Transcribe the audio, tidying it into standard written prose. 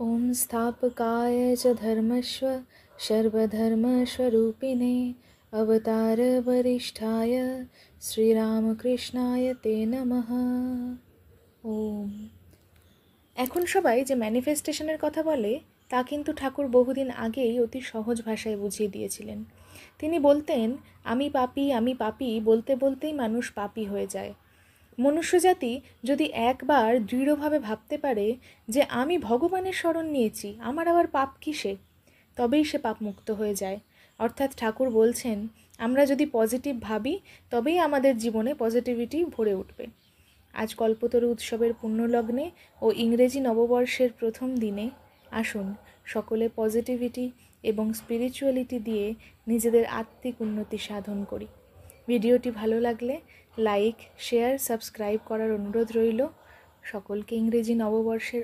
ओम स्थापकाय च धर्मस्व सर्वधर्मस्वरूपिणे अवतार वरिष्ठाय শ্রীরামকৃষ্ণায় তে নমঃ। ওম। এখন সবাই যে ম্যানিফেস্টেশনের কথা বলে তা কিন্তু ঠাকুর বহুদিন আগেই অতি সহজ ভাষায় বুঝিয়ে দিয়েছিলেন। তিনি বলতেন, আমি পাপী বলতে বলতেই মানুষ পাপী হয়ে যায়। মনুষ্যজাতি যদি একবার দৃঢ়ভাবে ভাবতে পারে যে আমি ভগবানের শরণ নিয়েছি, আমার আবার পাপ কিসে, তবেই সে পাপমুক্ত হয়ে যায়। অর্থাৎ ঠাকুর বলছেন, আমরা যদি পজিটিভ ভাবি তবেই আমাদের জীবনে পজিটিভিটি ভরে উঠবে। আজ কল্পতরু উৎসবের পুণ্যলগ্নে ও ইংরেজি নববর্ষের প্রথম দিনে আসুন সকলে পজিটিভিটি এবং স্পিরিচুয়ালিটি দিয়ে নিজেদের আত্মিক উন্নতি সাধন করি। ভিডিওটি ভালো লাগলে লাইক, শেয়ার, সাবস্ক্রাইব করার অনুরোধ রইল। সকলকে ইংরেজি নববর্ষের